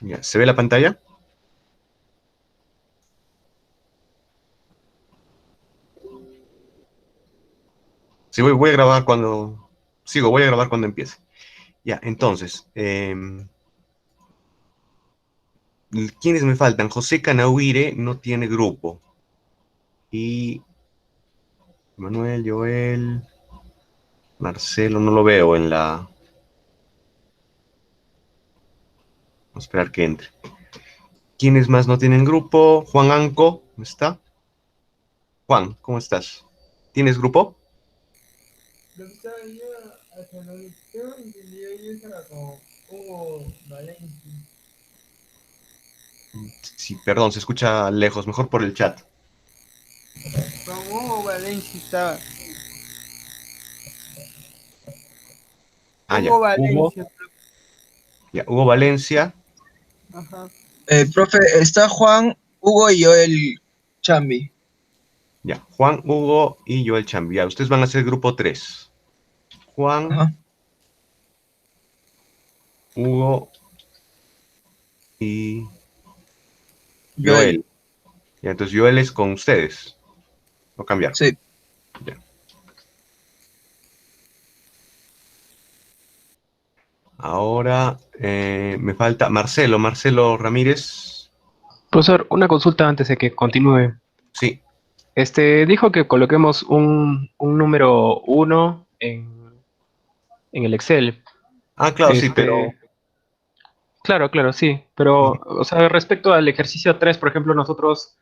Ya, ¿se ve la pantalla? Sí, voy a grabar cuando... Sigo, voy a grabar cuando empiece. Ya, entonces, ¿quiénes me faltan? José Canahuire no tiene grupo. Y Manuel, Joel, Marcelo, no lo veo en la... Vamos a esperar que entre. ¿Quiénes más no tienen grupo? Juan Anco, ¿no está? Juan, ¿cómo estás? ¿Tienes grupo? Lo que estaba yo hasta lo que yo entendía yo estaba con Hugo Valencia. Sí, perdón, se escucha lejos, mejor por el chat. Con Hugo Valencia estaba. Ah, ya. Hugo Valencia, Ya, Hugo Valencia. ajá. Profe, está Juan, Hugo y yo el Chambi. Ya, Juan, Hugo y Joel Chambi. Ya, ustedes van a ser grupo 3. Juan, Ajá. Hugo y Joel. Joel. Ya, entonces Joel es con ustedes. No cambiar. Sí. Ya. Ahora me falta Marcelo. Marcelo Ramírez. Profesor, una consulta antes de que continúe. Sí. Dijo que coloquemos un número uno en el Excel. Ah, claro, sí, pero... Este, claro, claro, sí. Pero, Ujú, o sea, respecto al ejercicio 3, por ejemplo, nosotros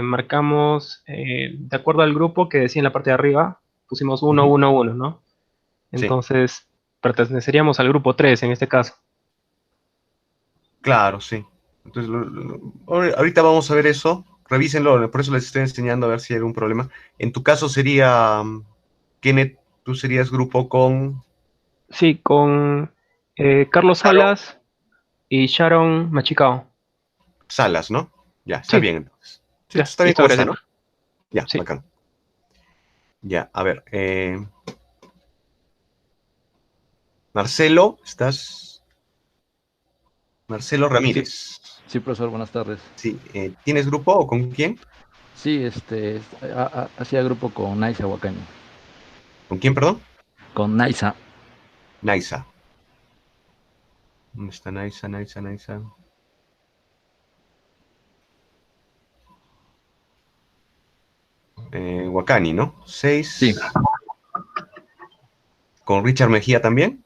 marcamos, de acuerdo al grupo que decía en la parte de arriba, pusimos uno, ujú, uno, uno, ¿no? sí, Entonces, perteneceríamos al grupo 3 en este caso. claro, sí. Entonces, ahorita vamos a ver eso. Revísenlo, por eso les estoy enseñando a ver si hay algún problema. En tu caso sería, Kenneth, tú serías grupo con Sí, con Carlos Sharon Salas y Sharon Machicao. Salas, ¿no? Ya, está Sí, bien entonces. Sí, ya, está bien listo, como está, gracias. ¿no? Ya, Sí. bacán. Ya, a ver. Marcelo, ¿estás? Marcelo Sí, Ramírez. sí, profesor, buenas tardes. Sí, ¿tienes grupo o con quién? Sí, hacía grupo con Naisa Huacaño. ¿Con quién, perdón? Con Naisa. Naisa. ¿Dónde está Naisa, Naisa, Naisa? Wakani, ¿no? Sí, 6. ¿Con Richard Mejía también?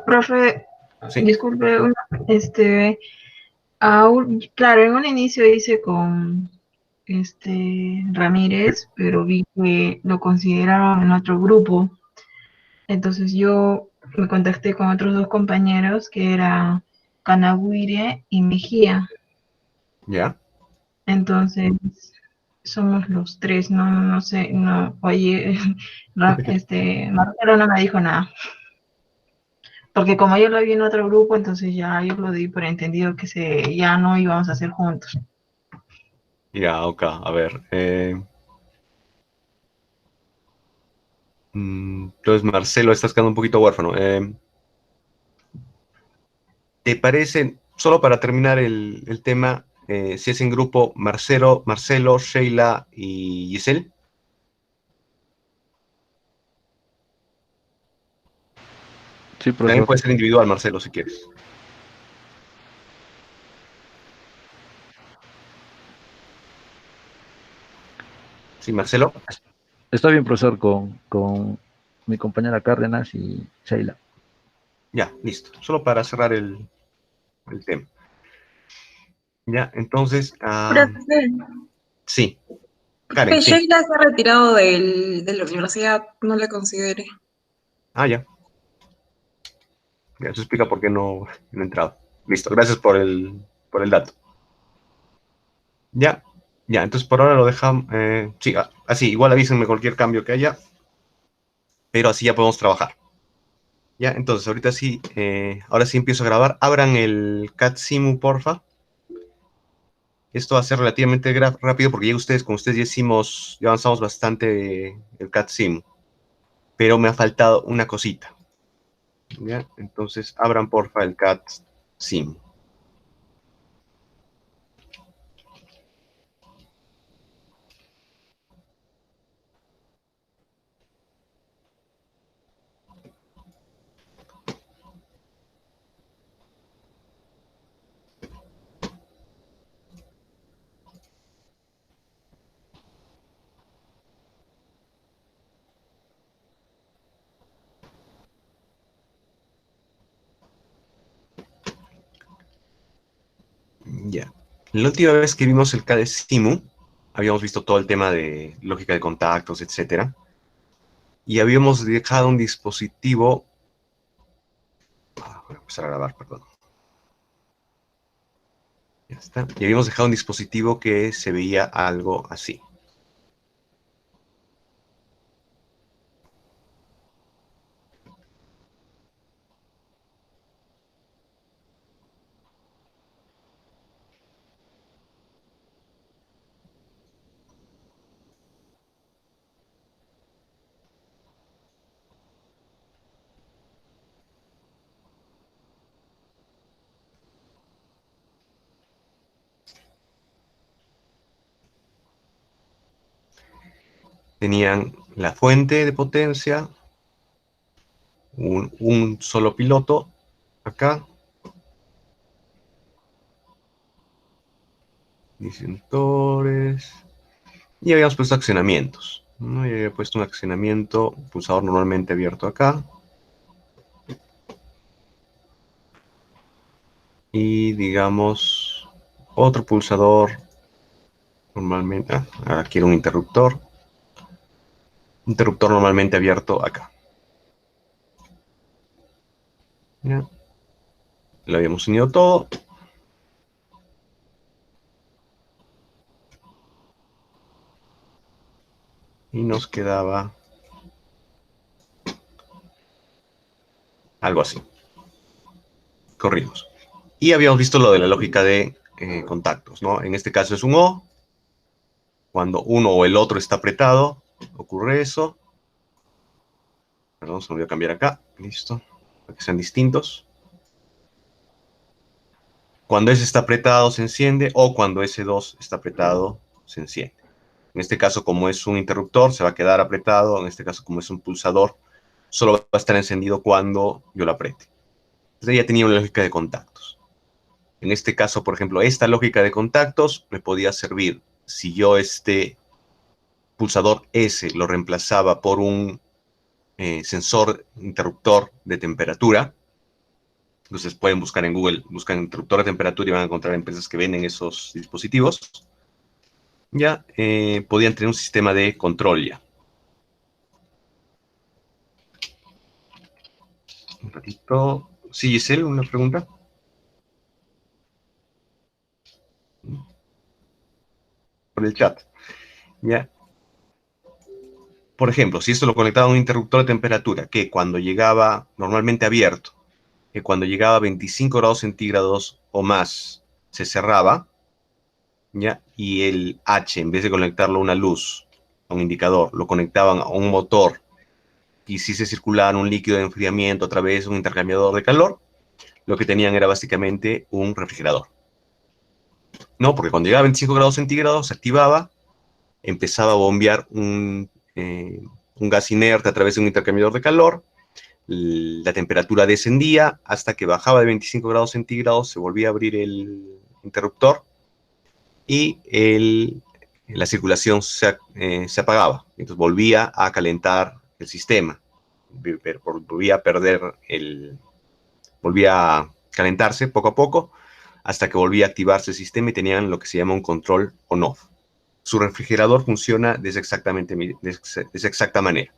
Profe, Sí. disculpe, este, claro, en un inicio hice con Ramírez, pero vi que lo consideraron en otro grupo. Entonces yo me contacté con otros dos compañeros que eran Canaguire y Mejía. Ya. Entonces somos los tres, no, no sé, no, oye, Marcelo no me dijo nada. Porque como yo lo vi en otro grupo, entonces ya yo lo di por entendido que ya no íbamos a hacer juntos. Ya, ok. A ver. Entonces, Marcelo, estás quedando un poquito huérfano. ¿Te parece, solo para terminar el tema, si es en grupo Marcelo, Sheila y Giselle? sí, También profesor. puede ser individual, Marcelo, si quieres. Sí, Marcelo. Está bien, profesor, con mi compañera Cárdenas y Sheila. Ya, listo. Solo para cerrar el tema. Ya, entonces, Profe, sí, Karen, profe, sí. Sheila se ha retirado de la universidad, no le considere. Ah, ya. Ya, eso explica por qué no he entrado. Listo, gracias por el dato. Ya, ya, entonces por ahora lo dejamos. Sí, así, igual avísenme cualquier cambio que haya, pero así ya podemos trabajar. Ya, entonces ahorita sí, ahora sí empiezo a grabar. Abran el CatSimu, porfa. Esto va a ser relativamente rápido porque ya ustedes, con ustedes ya hicimos, ya avanzamos bastante el CatSimu, pero me ha faltado una cosita. ¿Ya? Entonces, abran porfa el CAD SIM. Ya. La última vez que vimos el CAD SIMU, habíamos visto todo el tema de lógica de contactos, etcétera. Y habíamos dejado un dispositivo. Voy a empezar a grabar, perdón. Ya está. Y habíamos dejado un dispositivo que se veía algo así. Tenían la fuente de potencia, un solo piloto acá, disjuntores, y habíamos puesto accionamientos, ¿no? Y había puesto un accionamiento, pulsador normalmente abierto acá, y digamos otro pulsador normalmente, ahora quiero un interruptor normalmente abierto acá. ¿Ya? Lo habíamos unido todo. Y nos quedaba algo así. Corrimos. Y habíamos visto lo de la lógica de contactos, ¿no? En este caso es un O. Cuando uno o el otro está apretado, ocurre eso. Perdón, se me olvidó cambiar acá. Listo. Para que sean distintos. Cuando ese está apretado, se enciende. O cuando ese 2 está apretado, se enciende. En este caso, como es un interruptor, se va a quedar apretado. En este caso, como es un pulsador, solo va a estar encendido cuando yo lo apriete. Entonces ya tenía una lógica de contactos. En este caso, por ejemplo, esta lógica de contactos me podía servir si yo este pulsador S lo reemplazaba por un sensor interruptor de temperatura. Entonces pueden buscar en Google, buscan interruptor de temperatura y van a encontrar empresas que venden esos dispositivos. Ya podían tener un sistema de control ya. Un ratito. Sí, Giselle, una pregunta. Por el chat. Ya. Por ejemplo, si esto lo conectaba a un interruptor de temperatura, que cuando llegaba normalmente abierto, que cuando llegaba a 25 grados centígrados o más, se cerraba, ¿ya? Y el H, en vez de conectarlo a una luz, a un indicador, lo conectaban a un motor y si se circulaba un líquido de enfriamiento a través de un intercambiador de calor, lo que tenían era básicamente un refrigerador. No, porque cuando llegaba a 25 grados centígrados se activaba, empezaba a bombear un gas inerte a través de un intercambiador de calor, la temperatura descendía hasta que bajaba de 25 grados centígrados, se volvía a abrir el interruptor y la circulación se apagaba. Entonces volvía a calentar el sistema, volvía a calentarse poco a poco hasta que volvía a activarse el sistema y tenían lo que se llama un control on-off. Su refrigerador funciona de esa exacta manera.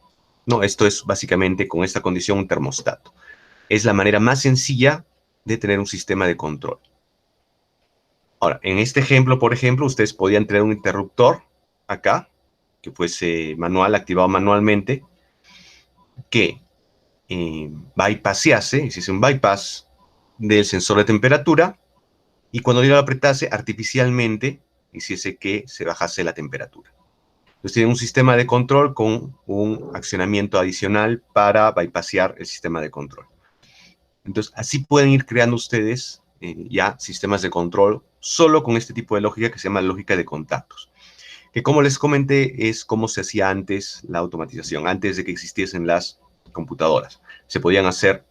No, esto es básicamente con esta condición un termostato. Es la manera más sencilla de tener un sistema de control. Ahora, en este ejemplo, por ejemplo, ustedes podían tener un interruptor acá, que fuese manual, activado manualmente, que bypassase, hiciese un bypass del sensor de temperatura, y cuando yo lo apretase, artificialmente hiciese que se bajase la temperatura. Entonces tienen un sistema de control con un accionamiento adicional para bypassear el sistema de control. Entonces, así pueden ir creando ustedes ya sistemas de control solo con este tipo de lógica que se llama lógica de contactos. Que como les comenté, es como se hacía antes la automatización, antes de que existiesen las computadoras. Se podían hacer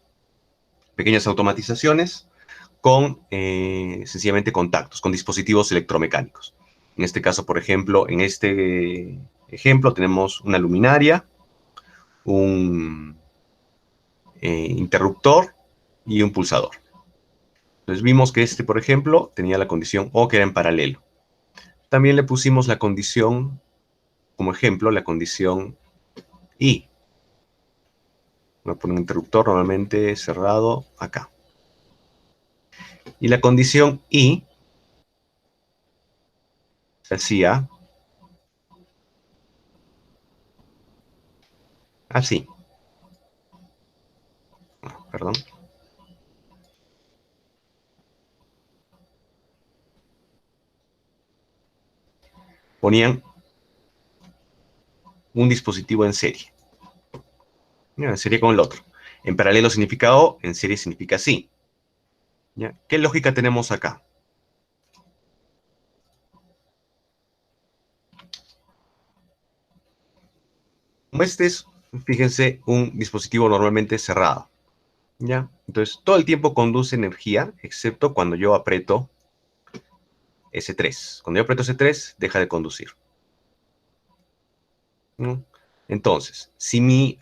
pequeñas automatizaciones con sencillamente contactos, con dispositivos electromecánicos. En este caso, por ejemplo, en este ejemplo tenemos una luminaria, un interruptor y un pulsador. Entonces vimos que este, por ejemplo, tenía la condición O, que era en paralelo. También le pusimos la condición, como ejemplo, la condición I. Voy a poner un interruptor normalmente cerrado acá. Y la condición I se hacía así. Perdón. Ponían un dispositivo en serie. En serie con el otro. En paralelo significa O, en serie significa sí. ¿Ya? ¿Qué lógica tenemos acá? Como este es, fíjense, un dispositivo normalmente cerrado. ¿Ya? Entonces, todo el tiempo conduce energía, excepto cuando yo aprieto S3. Cuando yo aprieto S3, deja de conducir. ¿No? Entonces, si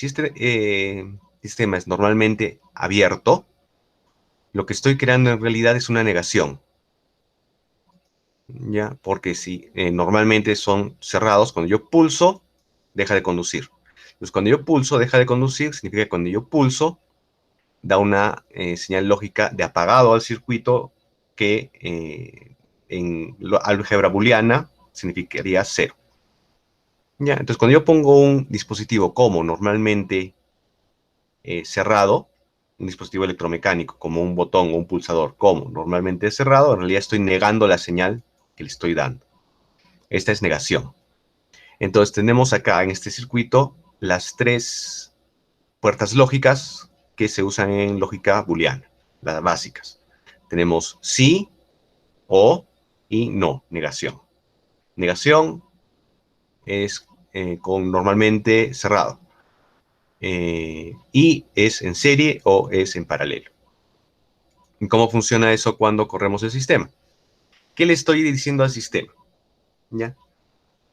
este sistema es normalmente abierto, lo que estoy creando en realidad es una negación. ¿Ya? Porque si normalmente son cerrados, cuando yo pulso, deja de conducir. Entonces, cuando yo pulso, deja de conducir, significa que cuando yo pulso, da una señal lógica de apagado al circuito que en álgebra booleana significaría 0. ¿Ya? Entonces, cuando yo pongo un dispositivo como normalmente cerrado, un dispositivo electromecánico como un botón o un pulsador como normalmente cerrado, en realidad estoy negando la señal que le estoy dando. Esta es negación. Entonces tenemos acá en este circuito las tres puertas lógicas que se usan en lógica booleana, las básicas. Tenemos sí, o y no, negación. Negación es con normalmente cerrado. Y es en serie o es en paralelo. ¿Y cómo funciona eso cuando corremos el sistema? ¿Qué le estoy diciendo al sistema? ¿Ya?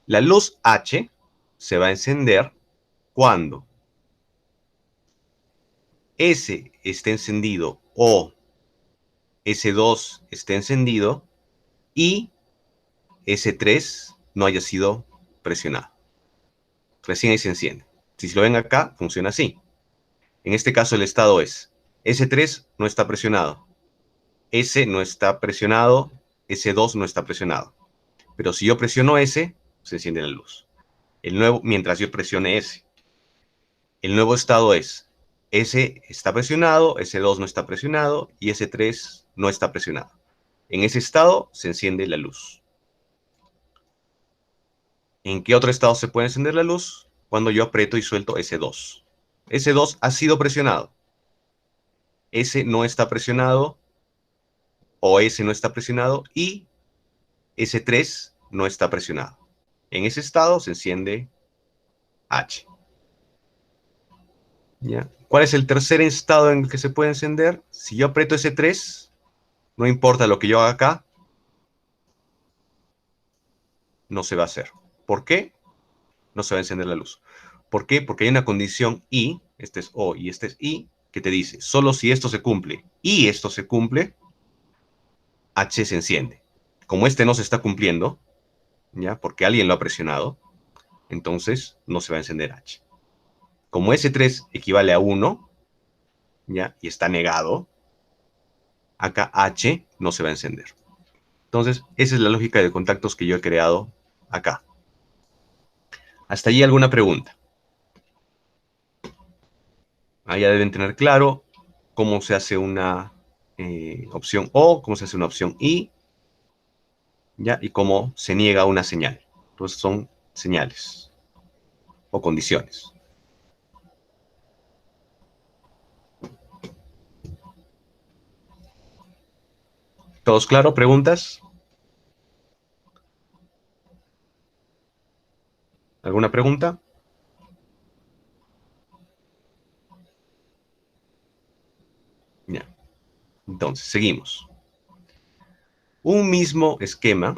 La luz H se va a encender cuando S esté encendido o S2 esté encendido y S3 no haya sido presionado. Recién ahí se enciende. Si lo ven acá, funciona así. En este caso el estado es S3 no está presionado, S no está presionado, S2 no está presionado. Pero si yo presiono S, se enciende la luz. Mientras yo presione S. El nuevo estado es S está presionado, S2 no está presionado y S3 no está presionado. En ese estado se enciende la luz. ¿En qué otro estado se puede encender la luz? Cuando yo aprieto y suelto S2. S2 ha sido presionado. S no está presionado o S no está presionado y S3 no está presionado. En ese estado se enciende H. ¿Ya? ¿Cuál es el tercer estado en el que se puede encender? Si yo aprieto S3, no importa lo que yo haga acá, no se va a hacer. ¿Por qué? No se va a encender la luz. ¿Por qué? Porque hay una condición I, este es O y este es I, que te dice, solo si esto se cumple y esto se cumple, H se enciende. Como este no se está cumpliendo, ¿ya? Porque alguien lo ha presionado, entonces no se va a encender H. Como S3 equivale a 1, ¿ya? Y está negado, acá H no se va a encender. Entonces, esa es la lógica de contactos que yo he creado acá. ¿Hasta allí alguna pregunta? Ya deben tener claro cómo se hace una opción O, cómo se hace una opción I, ¿ya? Y cómo se niega una señal. Entonces son señales o condiciones. ¿Todos claro? ¿Preguntas? ¿Alguna pregunta? Ya. Entonces, seguimos. Un mismo esquema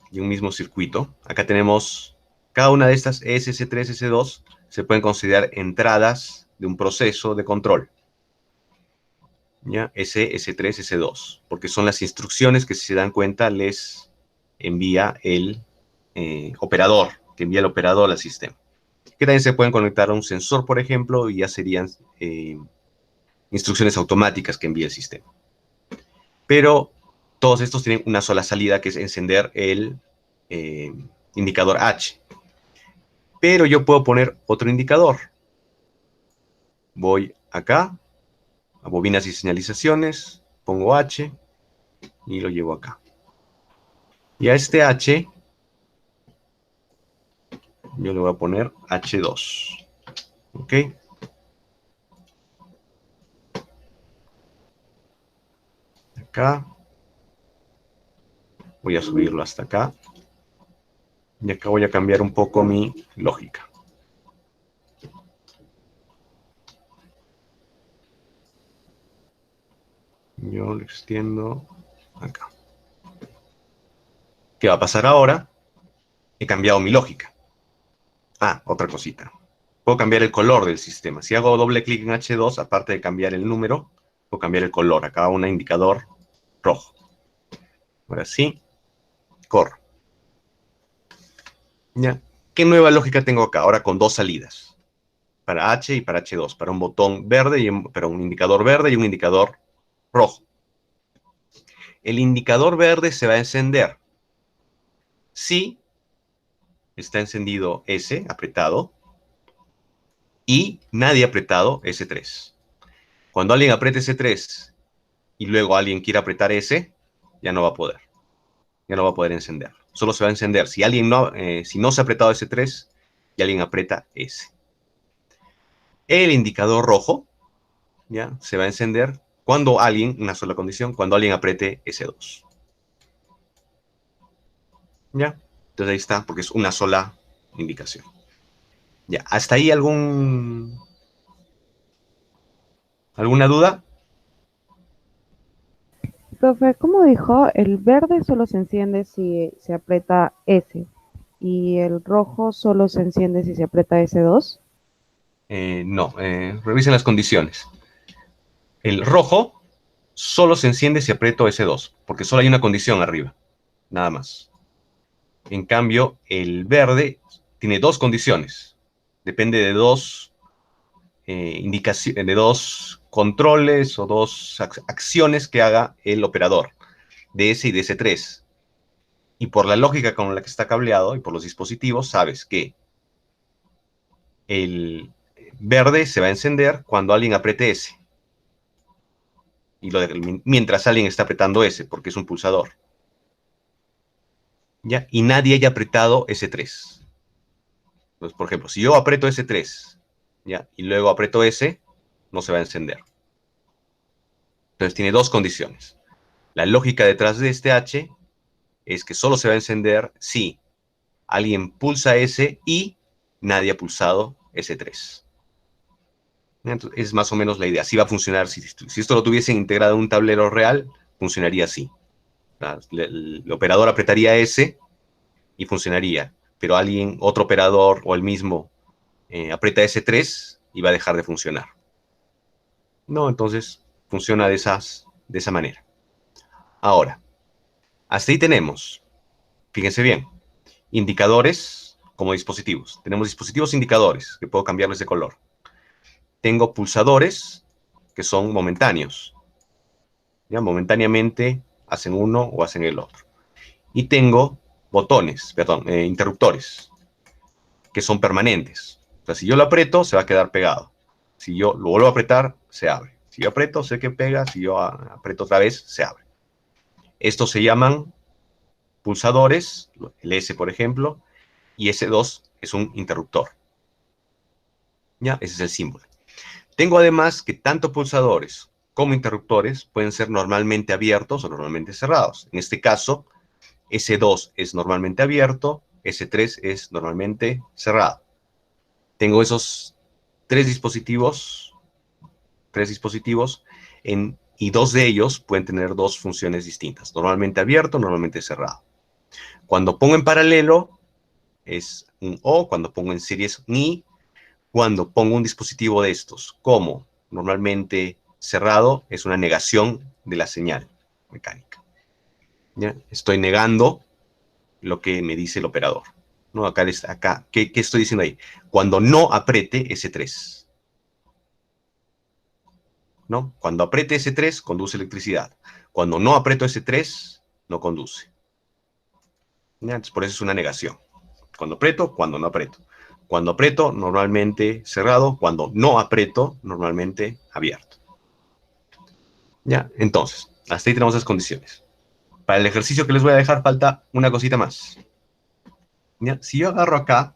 y un mismo circuito. Acá tenemos cada una de estas S, S3, S2, se pueden considerar entradas de un proceso de control. ¿Ya? S, S3, S2, porque son las instrucciones que, si se dan cuenta, les envía el operador, que envía el operador al sistema. Que también se pueden conectar a un sensor, por ejemplo, y ya serían instrucciones automáticas que envía el sistema. Pero todos estos tienen una sola salida, que es encender el indicador H. Pero yo puedo poner otro indicador. Voy acá, a bobinas y señalizaciones, pongo H y lo llevo acá. Y a este H, yo le voy a poner H2. ¿Ok? Acá. Voy a subirlo hasta acá. Y acá voy a cambiar un poco mi lógica. Yo lo extiendo acá. ¿Qué va a pasar ahora? He cambiado mi lógica. Ah, otra cosita. Puedo cambiar el color del sistema. Si hago doble clic en H2, aparte de cambiar el número, puedo cambiar el color. Acá un indicador rojo. Ahora sí, corro. ¿Ya? ¿Qué nueva lógica tengo acá? Ahora con dos salidas. Para H y para H2. Para un botón verde, para un indicador verde y un indicador rojo. El indicador verde se va a encender si está encendido S, apretado, y nadie ha apretado S3. Cuando alguien apriete S3 y luego alguien quiera apretar S, ya no va a poder. Ya no va a poder encender. Solo se va a encender si si no se ha apretado S3 y alguien aprieta S. El indicador rojo, ¿ya?, se va a encender cuando alguien, una sola condición, cuando alguien apriete S2. ¿Ya? Entonces ahí está, porque es una sola indicación. Ya, ¿hasta ahí alguna duda? Profe, ¿cómo dijo? El verde solo se enciende si se aprieta S y el rojo solo se enciende si se aprieta S2. No, revisen las condiciones. El rojo solo se enciende si aprieto S2, porque solo hay una condición arriba, nada más. En cambio, el verde tiene dos condiciones. Depende de dos indicaciones, de dos controles o dos acciones que haga el operador, de S y de S3. Y por la lógica con la que está cableado y por los dispositivos, sabes que el verde se va a encender cuando alguien apriete S. Y mientras alguien está apretando S, porque es un pulsador. ¿Ya? Y nadie haya apretado S3. Entonces, por ejemplo, si yo aprieto S3, ¿ya?, y luego aprieto S, no se va a encender. Entonces tiene dos condiciones. La lógica detrás de este H es que solo se va a encender si alguien pulsa S y nadie ha pulsado S3. Entonces, es más o menos la idea. Así va a funcionar. Si esto lo tuviesen integrado en un tablero real, funcionaría así. El operador apretaría S y funcionaría. Pero otro operador o el mismo, aprieta S3 y va a dejar de funcionar. No, entonces funciona de esa manera. Ahora, hasta ahí tenemos, fíjense bien, indicadores como dispositivos. Tenemos dispositivos indicadores, que puedo cambiarles de color. Tengo pulsadores, que son momentáneos. ¿Ya? Momentáneamente hacen uno o hacen el otro. Y tengo interruptores, que son permanentes. O sea, si yo lo aprieto, se va a quedar pegado. Si yo lo vuelvo a apretar, se abre. Si yo aprieto, sé que pega. Si yo aprieto otra vez, se abre. Estos se llaman pulsadores, el S, por ejemplo, y S2 es un interruptor. ¿Ya? Ese es el símbolo. Tengo además que tanto pulsadores como interruptores pueden ser normalmente abiertos o normalmente cerrados. En este caso, S2 es normalmente abierto, S3 es normalmente cerrado. Tengo esos tres dispositivos y dos de ellos pueden tener dos funciones distintas, normalmente abierto, normalmente cerrado. Cuando pongo en paralelo es un O, cuando pongo en serie es un I, cuando pongo un dispositivo de estos como normalmente cerrado es una negación de la señal mecánica. ¿Ya? Estoy negando lo que me dice el operador. ¿No? Acá, ¿qué estoy diciendo ahí? Cuando no apriete S3. ¿No? Cuando apriete S3, conduce electricidad. Cuando no aprieto S3, no conduce. ¿Ya? Entonces, por eso es una negación. Cuando aprieto, cuando no aprieto. Cuando aprieto, normalmente cerrado. Cuando no aprieto, normalmente abierto. ¿Ya? Entonces, hasta ahí tenemos las condiciones. Para el ejercicio que les voy a dejar falta una cosita más. ¿Ya? Si yo agarro acá,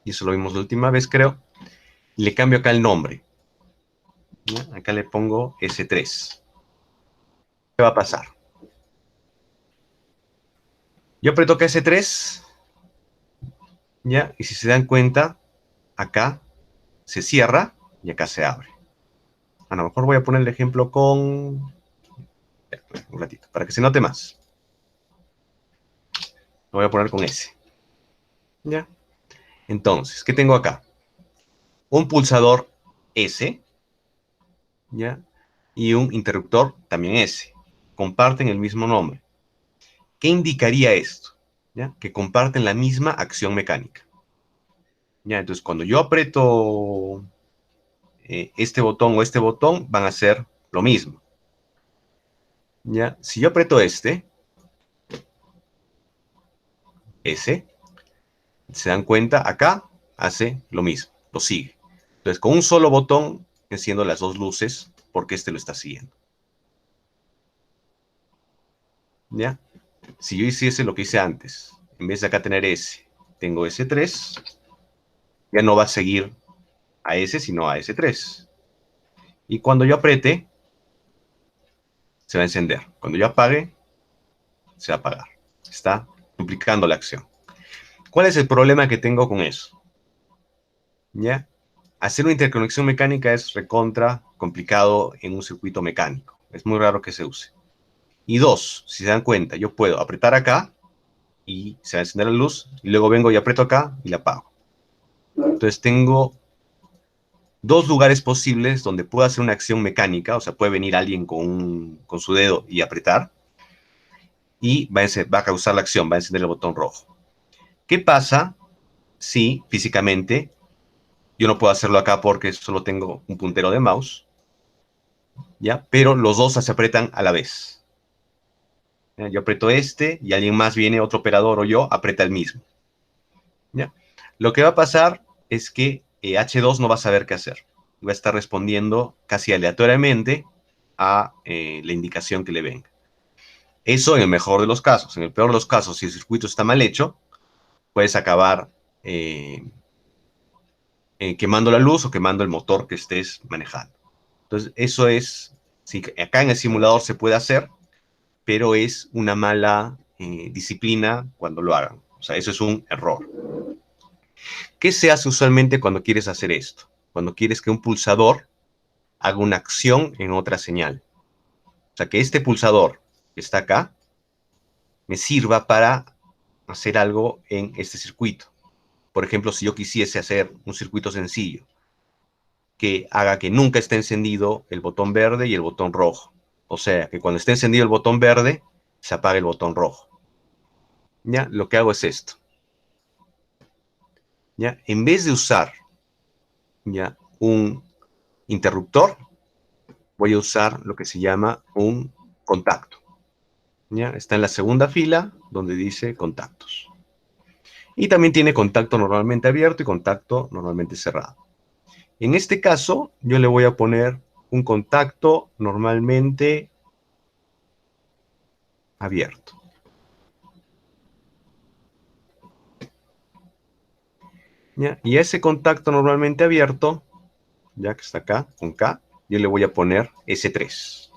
y eso lo vimos la última vez creo, y le cambio acá el nombre. ¿Ya? Acá le pongo S3. ¿Qué va a pasar? Yo aprieto acá S3, ¿ya? Y si se dan cuenta, acá se cierra y acá se abre. A lo mejor voy a poner el ejemplo con... Un ratito, para que se note más. Lo voy a poner con S. ¿Ya? Entonces, ¿qué tengo acá? Un pulsador S, ¿ya? Y un interruptor también S. Comparten el mismo nombre. ¿Qué indicaría esto? ¿Ya? Que comparten la misma acción mecánica. ¿Ya? Entonces, cuando yo aprieto este botón o este botón, van a hacer lo mismo. ¿Ya? Si yo aprieto este, S, se dan cuenta, acá hace lo mismo, lo sigue. Entonces, con un solo botón, enciendo las dos luces, porque este lo está siguiendo. ¿Ya? Si yo hiciese lo que hice antes, en vez de acá tener S, tengo S3, ya no va a seguir a S, sino a S3. Y cuando yo apriete, se va a encender. Cuando yo apague, se va a apagar. Está duplicando la acción. ¿Cuál es el problema que tengo con eso? ¿Ya? Hacer una interconexión mecánica es recontra complicado en un circuito mecánico. Es muy raro que se use. Y dos, si se dan cuenta, yo puedo apretar acá y se va a encender la luz, y luego vengo y aprieto acá y la apago. Entonces tengo dos lugares posibles donde puedo hacer una acción mecánica, o sea, puede venir alguien con su dedo y apretar, y va a causar la acción, va a encender el botón rojo. ¿Qué pasa si físicamente yo no puedo hacerlo acá porque solo tengo un puntero de mouse, ¿ya? Pero los dos se aprietan a la vez. ¿Ya? Yo aprieto este y alguien más viene, otro operador o yo, aprieta el mismo. ¿Ya? Lo que va a pasar es que H2 no va a saber qué hacer. Va a estar respondiendo casi aleatoriamente a la indicación que le venga. Eso en el mejor de los casos. En el peor de los casos, si el circuito está mal hecho, puedes acabar quemando la luz o quemando el motor que estés manejando. Entonces, eso es, sí, acá en el simulador se puede hacer, pero es una mala disciplina cuando lo hagan. O sea, eso es un error. ¿Qué se hace usualmente cuando quieres hacer esto? Cuando quieres que un pulsador haga una acción en otra señal. O sea, que este pulsador que está acá me sirva para hacer algo en este circuito. Por ejemplo, si yo quisiese hacer un circuito sencillo que haga que nunca esté encendido el botón verde y el botón rojo. O sea, que cuando esté encendido el botón verde, se apague el botón rojo. ¿Ya? Lo que hago es esto. ¿Ya? En vez de usar, ¿ya?, un interruptor, voy a usar lo que se llama un contacto. ¿Ya? Está en la segunda fila donde dice contactos. Y también tiene contacto normalmente abierto y contacto normalmente cerrado. En este caso, yo le voy a poner un contacto normalmente abierto. ¿Ya? Y ese contacto normalmente abierto, ya que está acá, con K, yo le voy a poner S3.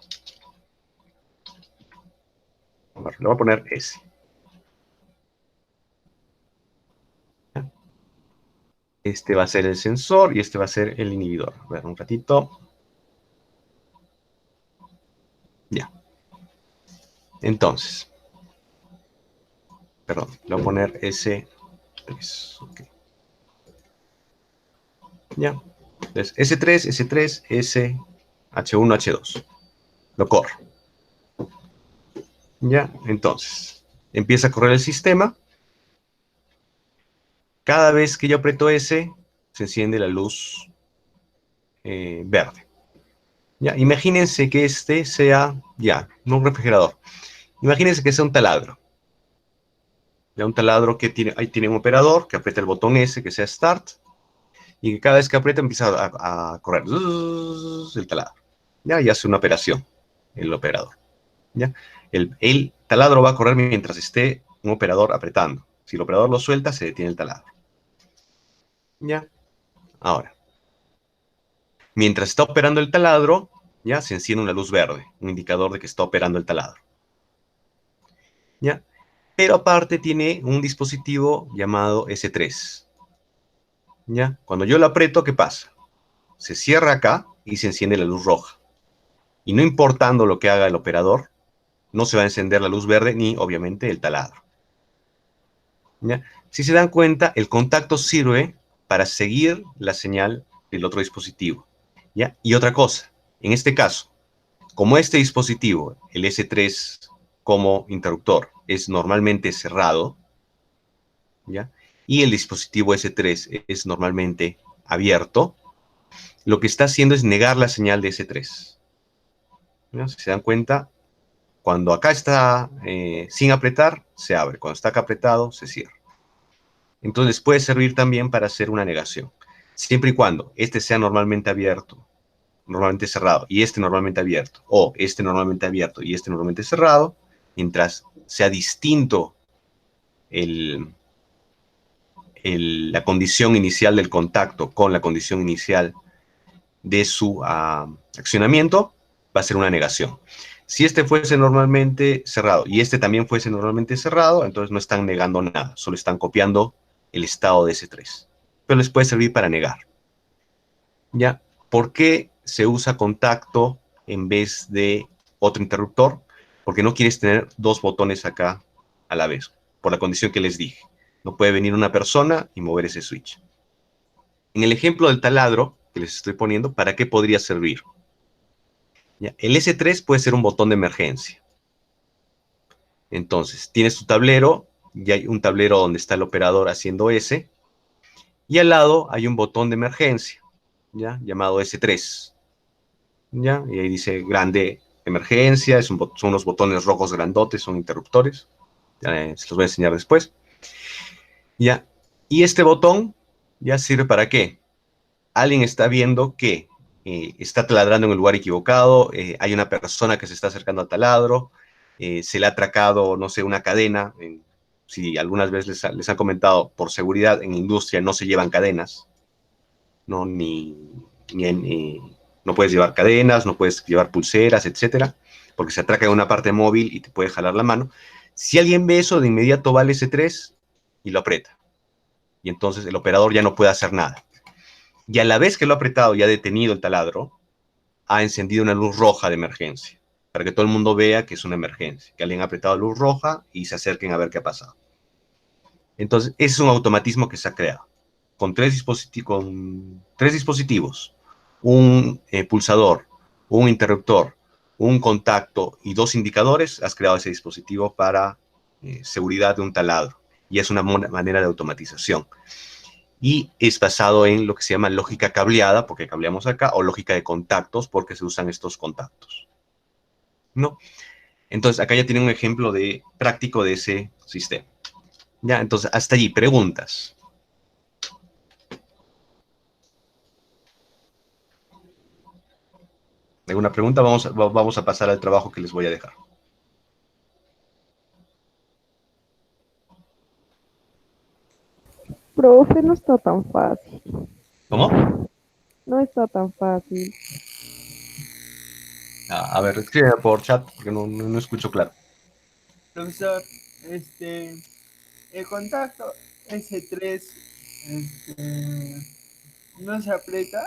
A ver, le voy a poner S. Este va a ser el sensor y este va a ser el inhibidor. A ver, un ratito. Ya. Entonces. Perdón, le voy a poner S3. Ok. Ya. Entonces, S3, S3, S, H1, H2. Lo corro. Ya, entonces. Empieza a correr el sistema. Cada vez que yo aprieto S, se enciende la luz verde. Ya, imagínense que este sea, ya, no un refrigerador. Imagínense que sea un taladro. Ya, un taladro que tiene, ahí tiene un operador que aprieta el botón S, que sea Start, y que cada vez que aprieta empieza a correr el taladro. Ya, y hace una operación, el operador. ¿Ya? El taladro va a correr mientras esté un operador apretando. Si el operador lo suelta, se detiene el taladro. ¿Ya? Ahora, mientras está operando el taladro, ya se enciende una luz verde, un indicador de que está operando el taladro. ¿Ya? Pero aparte tiene un dispositivo llamado S3. ¿Ya? Cuando yo lo aprieto, ¿qué pasa? Se cierra acá y se enciende la luz roja. Y no importando lo que haga el operador, no se va a encender la luz verde ni, obviamente, el taladro. ¿Ya? Si se dan cuenta, el contacto sirve para seguir la señal del otro dispositivo. ¿Ya? Y otra cosa, en este caso, como este dispositivo, el S3 como interruptor, es normalmente cerrado, ¿ya? Y el dispositivo S3 es normalmente abierto, lo que está haciendo es negar la señal de S3. ¿Ya? Si se dan cuenta, cuando acá está sin apretar, se abre. Cuando está acá apretado, se cierra. Entonces puede servir también para hacer una negación. Siempre y cuando este sea normalmente abierto, normalmente cerrado, y este normalmente abierto, o este normalmente abierto y este normalmente cerrado, mientras sea distinto la condición inicial del contacto con la condición inicial de su accionamiento, va a ser una negación. Si este fuese normalmente cerrado y este también fuese normalmente cerrado, entonces no están negando nada, solo están copiando el estado de S3. Pero les puede servir para negar. ¿Ya? ¿Por qué se usa contacto en vez de otro interruptor? Porque no quieres tener dos botones acá a la vez, por la condición que les dije. No puede venir una persona y mover ese switch. En el ejemplo del taladro que les estoy poniendo, ¿para qué podría servir? ¿Ya? El S3 puede ser un botón de emergencia. Entonces, tienes tu tablero, y hay un tablero donde está el operador haciendo S, y al lado hay un botón de emergencia, ¿ya? Llamado S3. ¿Ya? Y ahí dice grande emergencia, son unos botones rojos grandotes, son interruptores. Se los voy a enseñar después. ¿Ya? Y este botón ya sirve para qué. Alguien está viendo que está taladrando en el lugar equivocado, hay una persona que se está acercando al taladro, se le ha atracado, no sé, una cadena. Si algunas veces les han comentado, por seguridad en industria no se llevan cadenas, no, no puedes llevar cadenas, no puedes llevar pulseras, etcétera, porque se atraca en una parte móvil y te puede jalar la mano. Si alguien ve eso, de inmediato va al S3 y lo aprieta. Y entonces el operador ya no puede hacer nada. Y a la vez que lo ha apretado y ha detenido el taladro, ha encendido una luz roja de emergencia, para que todo el mundo vea que es una emergencia, que alguien ha apretado luz roja y se acerquen a ver qué ha pasado. Entonces, ese es un automatismo que se ha creado. Con tres dispositivos, un pulsador, un interruptor, un contacto y dos indicadores, has creado ese dispositivo para seguridad de un taladro. Y es una manera de automatización. Y es basado en lo que se llama lógica cableada, porque cableamos acá, o lógica de contactos, porque se usan estos contactos. ¿No? Entonces, acá ya tienen un ejemplo práctico de ese sistema. Ya, entonces, hasta allí, preguntas. ¿Alguna pregunta? Vamos a pasar al trabajo que les voy a dejar. Profe, no está tan fácil. ¿Cómo? No está tan fácil. A ver, escríbeme por chat porque no escucho claro. Profesor, el contacto S3 no se aprieta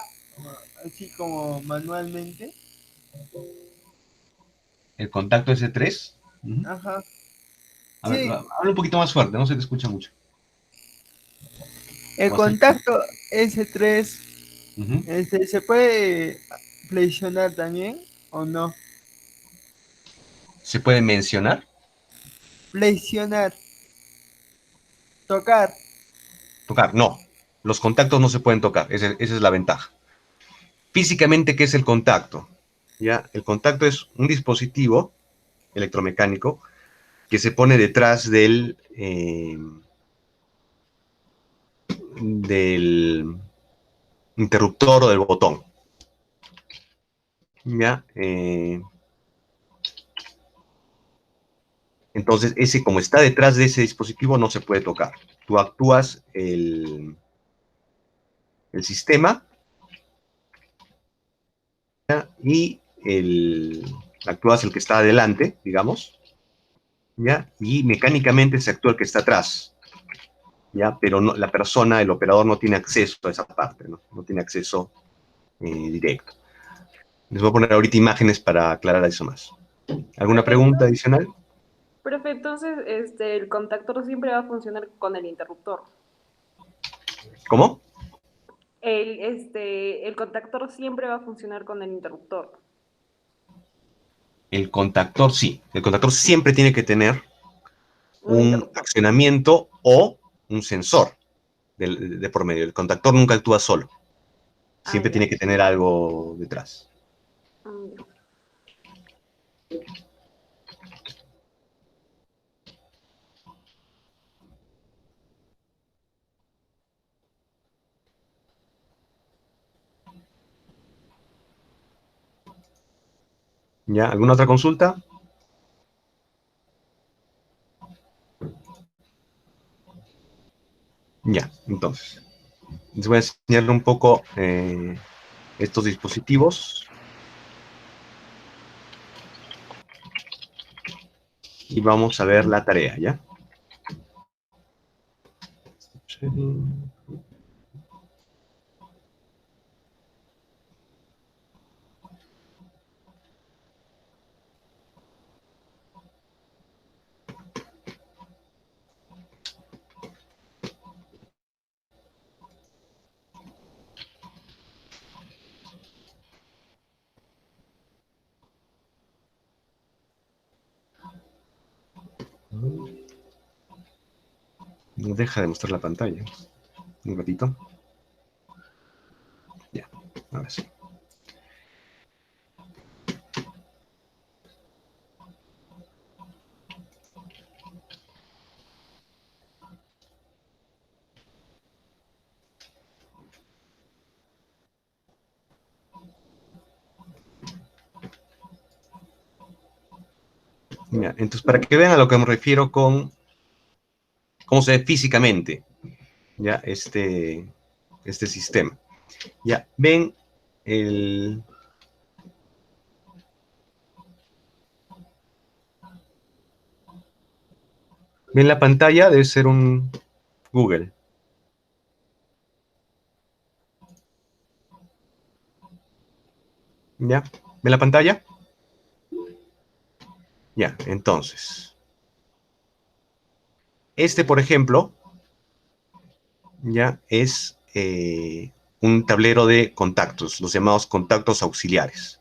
así como manualmente. El contacto S3. Ujú. Ajá. A ver, Sí, habla un poquito más fuerte, no se te escucha mucho. el O hacer- contacto S3 Ujú. ¿se puede flexionar también o no? ¿Se puede mencionar? Flexionar, tocar. Tocar, no. Los contactos no se pueden tocar, esa es la ventaja. Físicamente, ¿qué es el contacto? ¿Ya? El contacto es un dispositivo electromecánico que se pone detrás del interruptor o del botón. ¿Ya? Entonces, ese, como está detrás de ese dispositivo, no se puede tocar. Tú actúas el sistema, ¿ya? Y actúas el que está adelante, digamos, ¿ya? Y mecánicamente se actúa el que está atrás, ¿ya? Pero no, la persona, el operador, no tiene acceso a esa parte, ¿no? No tiene acceso directo. Les voy a poner ahorita imágenes para aclarar eso más. ¿Alguna pregunta adicional? Profe, entonces el contactor siempre va a funcionar con el interruptor. ¿Cómo? El contactor siempre va a funcionar con el interruptor. El contactor, sí. El contactor siempre tiene que tener Un un interruptor. accionamiento o un sensor de por medio. El contactor nunca actúa solo. Ah, Siempre ya. tiene que tener algo detrás. Ya. ¿Ya? ¿Alguna otra consulta? Ya, entonces. Les voy a enseñarle un poco estos dispositivos. Y vamos a ver la tarea, ¿ya? No deja de mostrar la pantalla. Un ratito. Ya, ahora sí. Ya, entonces, para que vean a lo que me refiero con cómo se ve físicamente, ya, este sistema. Ya, ven el... Ven la pantalla, debe ser un Google. ¿Ya? ¿Ven la pantalla? Ya, entonces. Este, por ejemplo, ya es un tablero de contactos, los llamados contactos auxiliares.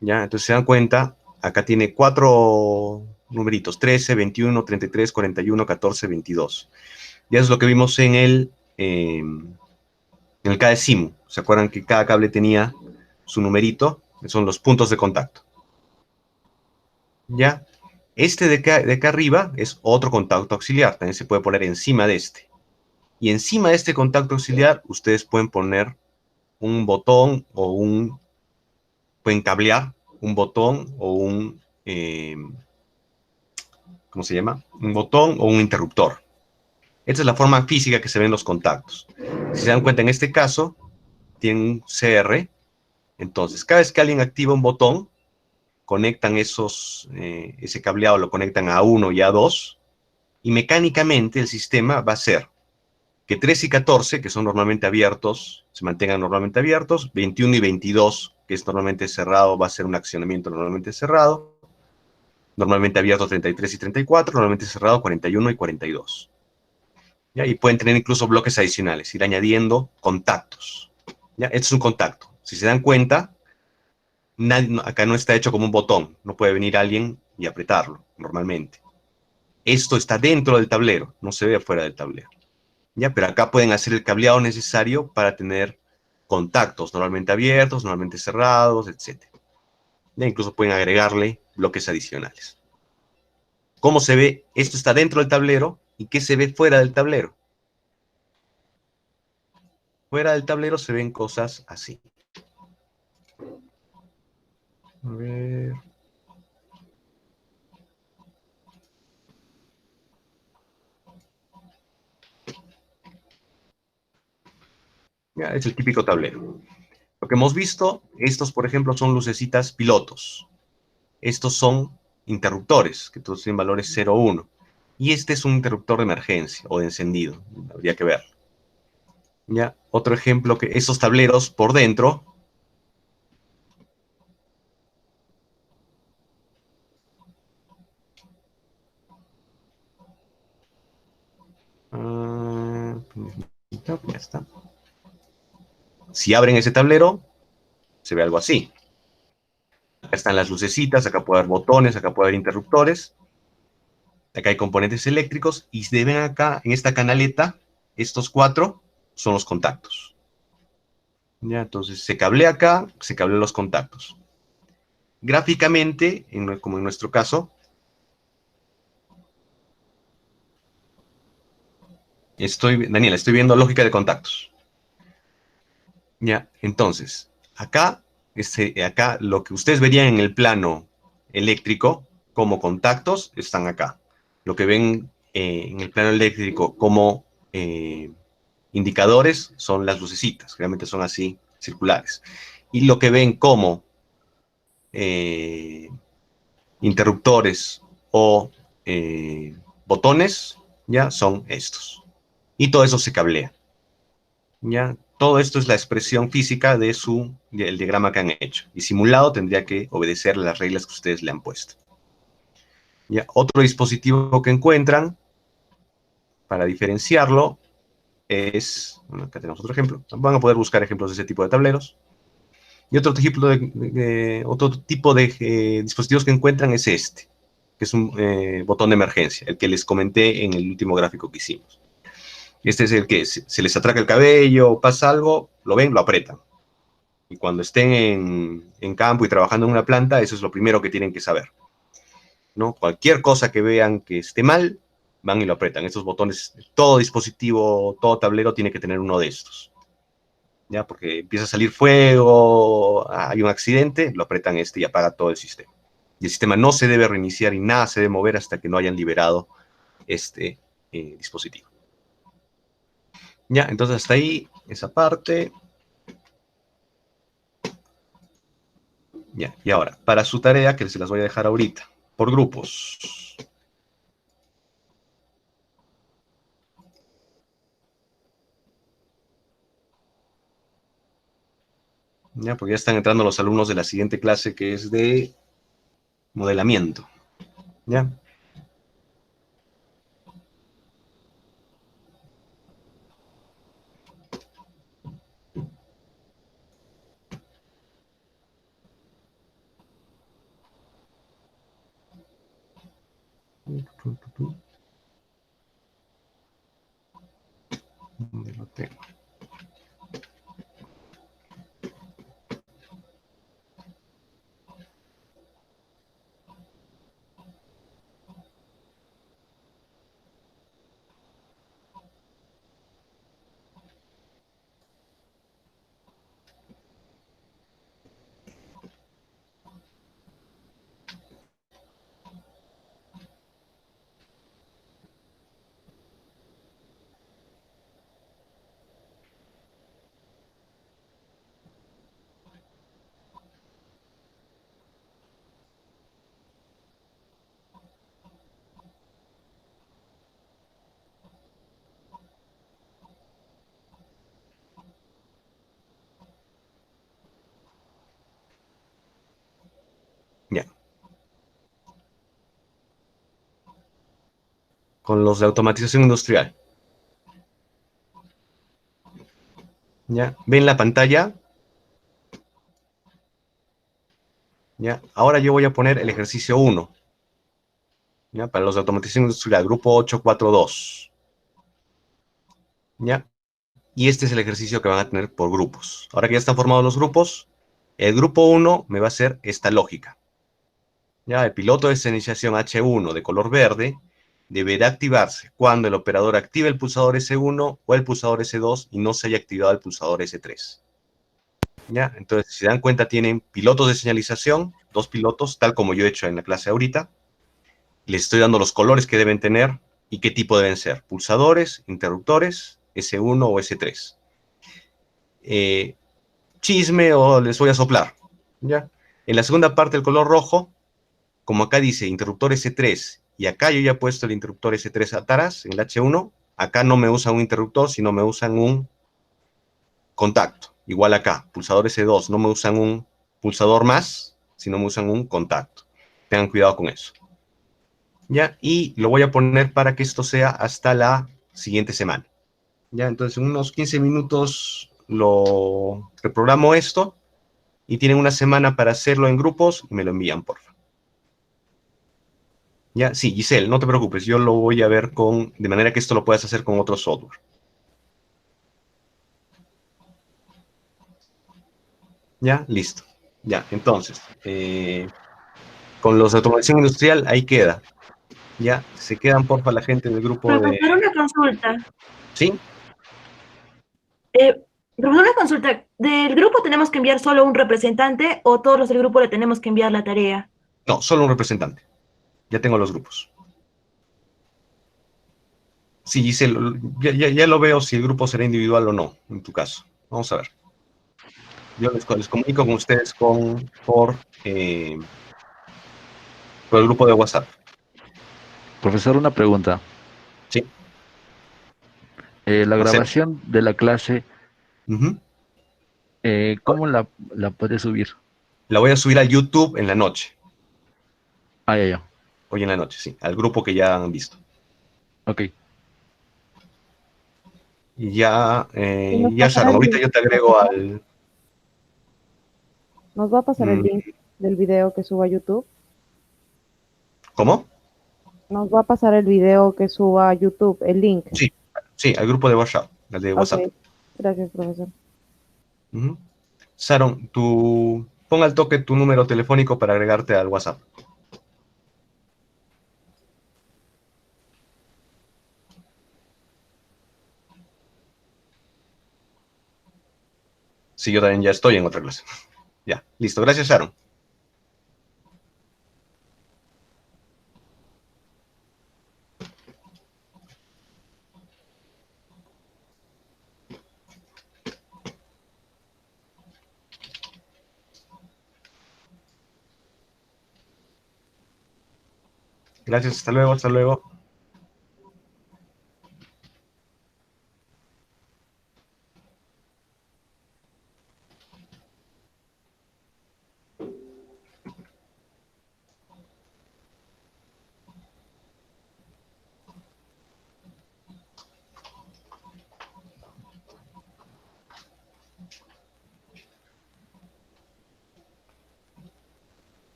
¿Ya? Entonces se dan cuenta, acá tiene 4 numeritos, 13, 21, 33, 41, 14, 22. Ya es lo que vimos en el KDSIMU. ¿Se acuerdan que cada cable tenía su numerito? Son los puntos de contacto. ¿Ya? Este de acá arriba es otro contacto auxiliar, también se puede poner encima de este. Y encima de este contacto auxiliar, ustedes pueden poner un botón o pueden cablear un botón o ¿cómo se llama? Un botón o un interruptor. Esta es la forma física que se ven los contactos. Si se dan cuenta, en este caso, tiene un CR. Entonces, cada vez que alguien activa un botón, conectan ese cableado, lo conectan a 1 y a 2, y mecánicamente el sistema va a hacer que 3 y 14, que son normalmente abiertos, se mantengan normalmente abiertos, 21 y 22, que es normalmente cerrado, va a ser un accionamiento normalmente cerrado, normalmente abierto 33 y 34, normalmente cerrado 41 y 42. ¿Ya? Y pueden tener incluso bloques adicionales, ir añadiendo contactos. ¿Ya? Este es un contacto. Si se dan cuenta, acá no está hecho como un botón, no puede venir alguien y apretarlo normalmente. Esto está dentro del tablero, no se ve afuera del tablero. ¿Ya? Pero acá pueden hacer el cableado necesario para tener contactos, normalmente abiertos, normalmente cerrados, etc. ¿Ya? Incluso pueden agregarle bloques adicionales. ¿Cómo se ve? Esto está dentro del tablero, ¿y qué se ve fuera del tablero? Fuera del tablero se ven cosas así. A ver. Ya, es el típico tablero. Lo que hemos visto, estos, por ejemplo, son lucecitas pilotos. Estos son interruptores, que todos tienen valores 0, 1. Y este es un interruptor de emergencia o de encendido. Habría que ver. ¿Ya? Otro ejemplo, que esos tableros por dentro. Ya está. Si abren ese tablero, se ve algo así. Acá están las lucecitas, acá puede haber botones, acá puede haber interruptores. Acá hay componentes eléctricos y se ven acá en esta canaleta, estos 4 son los contactos. Ya, entonces se cablea acá, se cablean los contactos. Gráficamente, como en nuestro caso, Daniela, estoy viendo lógica de contactos. Ya, entonces, acá lo que ustedes verían en el plano eléctrico como contactos están acá. Lo que ven en el plano eléctrico como indicadores son las lucecitas, realmente son así, circulares. Y lo que ven como interruptores o botones, ya son estos. Y todo eso se cablea. ¿Ya? Todo esto es la expresión física del diagrama que han hecho. Y simulado tendría que obedecer las reglas que ustedes le han puesto. ¿Ya? Otro dispositivo que encuentran para diferenciarlo es, bueno, acá tenemos otro ejemplo. Van a poder buscar ejemplos de ese tipo de tableros. Y otro tipo de dispositivos que encuentran es este, que es un botón de emergencia, el que les comenté en el último gráfico que hicimos. Este es el que se les atraca el cabello o pasa algo, lo ven, lo apretan. Y cuando estén en campo y trabajando en una planta, eso es lo primero que tienen que saber. ¿No? Cualquier cosa que vean que esté mal, van y lo apretan. Estos botones, todo dispositivo, todo tablero tiene que tener uno de estos. ¿Ya? Porque empieza a salir fuego, hay un accidente, lo apretan y apaga todo el sistema. Y el sistema no se debe reiniciar y nada se debe mover hasta que no hayan liberado este dispositivo. Ya, entonces hasta ahí esa parte. Ya, y ahora, para su tarea, que se las voy a dejar ahorita, por grupos. Ya, porque ya están entrando los alumnos de la siguiente clase, que es de modelamiento. ¿Ya? ¿Dónde lo tengo? con los de automatización industrial. ¿Ya? ¿Ven la pantalla? ¿Ya? Ahora yo voy a poner el ejercicio 1. ¿Ya? Para los de automatización industrial, grupo 842. ¿Ya? Y este es el ejercicio que van a tener por grupos. Ahora que ya están formados los grupos, el grupo 1 me va a hacer esta lógica. ¿Ya? El piloto de señalización H1 de color verde deberá activarse cuando el operador active el pulsador S1 o el pulsador S2 y no se haya activado el pulsador S3. ¿Ya? Entonces, si se dan cuenta, tienen pilotos de señalización, 2 pilotos, tal como yo he hecho en la clase ahorita. Les estoy dando los colores que deben tener y qué tipo deben ser. Pulsadores, interruptores, S1 o S3. Chisme o les voy a soplar. ¿Ya? En la segunda parte, el color rojo, como acá dice interruptor S3 y acá yo ya he puesto el interruptor S3 atrás, en el H1, acá no me usan un interruptor, sino me usan un contacto. Igual acá, pulsador S2, no me usan un pulsador más, sino me usan un contacto. Tengan cuidado con eso. ¿Ya? Y lo voy a poner para que esto sea hasta la siguiente semana. ¿Ya? Entonces, en unos 15 minutos lo reprogramo esto y tienen una semana para hacerlo en grupos y me lo envían, por favor. ¿Ya? Sí, Giselle, no te preocupes, yo lo voy a ver de manera que esto lo puedas hacer con otro software. ¿Ya? Listo. Ya, entonces, con los de automatización industrial, ahí queda. Ya, se quedan, porfa, la gente del grupo de... Profesor, una consulta. ¿Sí? Profesor, una consulta. ¿Del grupo tenemos que enviar solo un representante o todos los del grupo le tenemos que enviar la tarea? No, solo un representante. Ya tengo los grupos. Sí, Giselle, ya lo veo si el grupo será individual o no, en tu caso. Vamos a ver. Yo les comunico con ustedes por el grupo de WhatsApp. Profesor, una pregunta. Sí. La Marcelo. grabación de la clase, Ujú. ¿cómo la puede subir? La voy a subir al YouTube en la noche. Ah, ya, ya. Hoy en la noche, sí. Al grupo que ya han visto. Ok. Y ya, ¿Y nos ya pasará Sharon, el ahorita link, yo te agrego profesor? al... ¿Nos va a pasar el Mm, link del video que suba a YouTube? ¿Cómo? Nos va a pasar el video que suba a YouTube, el link. Sí, sí, al grupo de WhatsApp, al de Ok, WhatsApp. gracias, profesor. Ujú. Sharon, pon al toque tu número telefónico para agregarte al WhatsApp. Sí, yo también ya estoy en otra clase. Ya, listo. Gracias, Sharon. Gracias, hasta luego, hasta luego.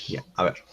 Ya, a ver.